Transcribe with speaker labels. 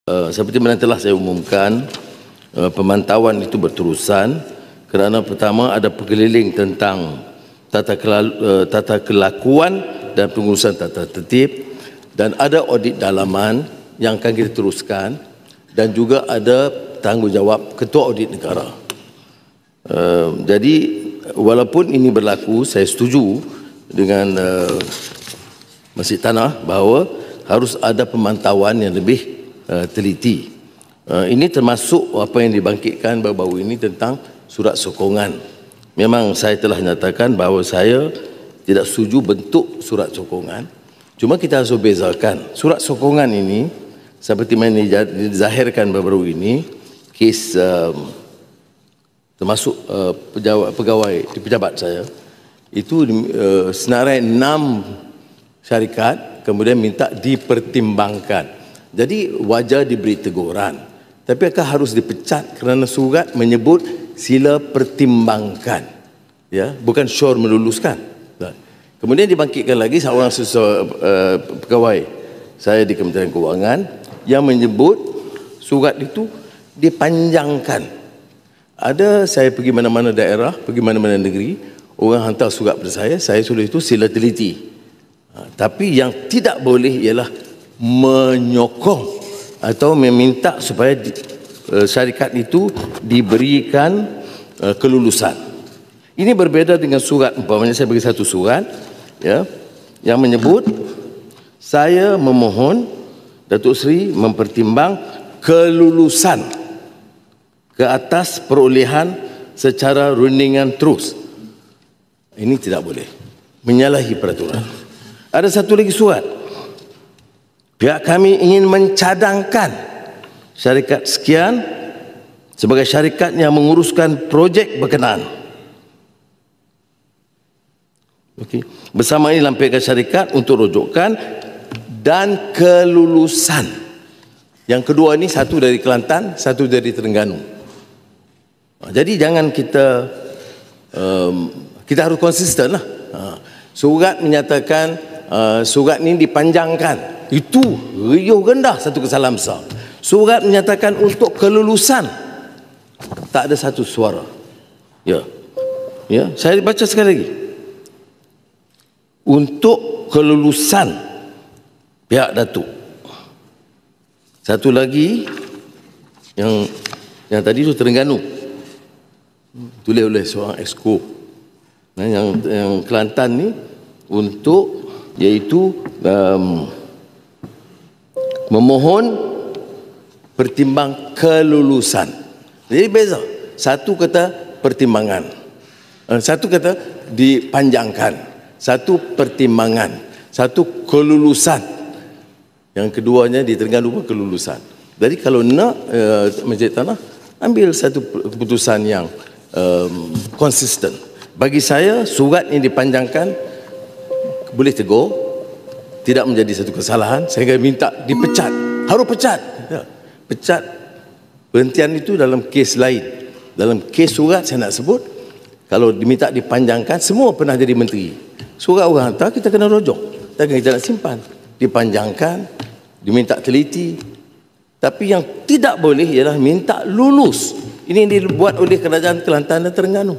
Speaker 1: Seperti mana telah saya umumkan, pemantauan itu berterusan kerana pertama ada pengeliling tentang tata kelakuan dan pengurusan tata tertib, dan ada audit dalaman yang akan kita teruskan, dan juga ada tanggungjawab Ketua Audit Negara. Jadi walaupun ini berlaku, saya setuju dengan Masjid Tanah bahawa harus ada pemantauan yang lebih teliti. Ini termasuk apa yang dibangkitkan baru-baru ini tentang surat sokongan. Memang saya telah nyatakan bahawa saya tidak setuju bentuk surat sokongan. Cuma kita harus bezakan. Surat sokongan ini seperti mana dizahirkan baru-baru ini, kes termasuk pegawai di pejabat saya, itu senarai 6 syarikat kemudian minta dipertimbangkan. Jadi wajar diberi teguran, tapi akan harus dipecat kerana surat menyebut sila pertimbangkan, ya, bukan sure meluluskan. Kemudian dibangkitkan lagi seorang pegawai saya di Kementerian Kewangan yang menyebut surat itu dipanjangkan. Ada saya pergi mana-mana daerah, pergi mana-mana negeri, orang hantar surat pada saya sudah itu sila teliti. Tapi yang tidak boleh ialah menyokong atau meminta supaya syarikat itu diberikan kelulusan. Ini berbeza dengan surat, umpamanya saya bagi satu surat, ya, yang menyebut saya memohon Datuk Seri mempertimbang kelulusan ke atas perolehan secara rundingan terus. Ini tidak boleh, menyalahi peraturan. Ada satu lagi surat, pihak kami ingin mencadangkan syarikat sekian sebagai syarikat yang menguruskan projek berkenaan. Okey. Bersama ini lampirkan syarikat untuk rujukan dan kelulusan. Yang kedua ini satu dari Kelantan, satu dari Terengganu. Jadi jangan kita harus konsisten lah. Surat menyatakan surat ini dipanjangkan. Itu riuh rendah, satu kesalahan besar. Surat menyatakan untuk kelulusan, tak ada satu suara. Ya, ya, saya baca sekali lagi. Untuk kelulusan pihak Datuk. Satu lagi yang tadi itu Terengganu, tulis oleh seorang exco. Yang Kelantan ni untuk iaitu memohon pertimbang kelulusan. Jadi beza. Satu kata pertimbangan, satu kata dipanjangkan, satu pertimbangan, satu kelulusan. Yang keduanya di Terengganu pun kelulusan. Jadi kalau nak Masjid Tanah, ambil satu keputusan yang konsisten. Bagi saya surat yang dipanjangkan boleh tegur, tidak menjadi satu kesalahan. Saya akan minta dipecat, harus pecat, ya. Pecat. Berhentian itu dalam kes lain. Dalam kes surat saya nak sebut, kalau diminta dipanjangkan, semua pernah jadi menteri. Surat orang hantar, kita kena rojok, takkan kita nak simpan. Dipanjangkan, diminta teliti. Tapi yang tidak boleh ialah minta lulus. Ini yang dibuat oleh Kerajaan Kelantan dan Terengganu.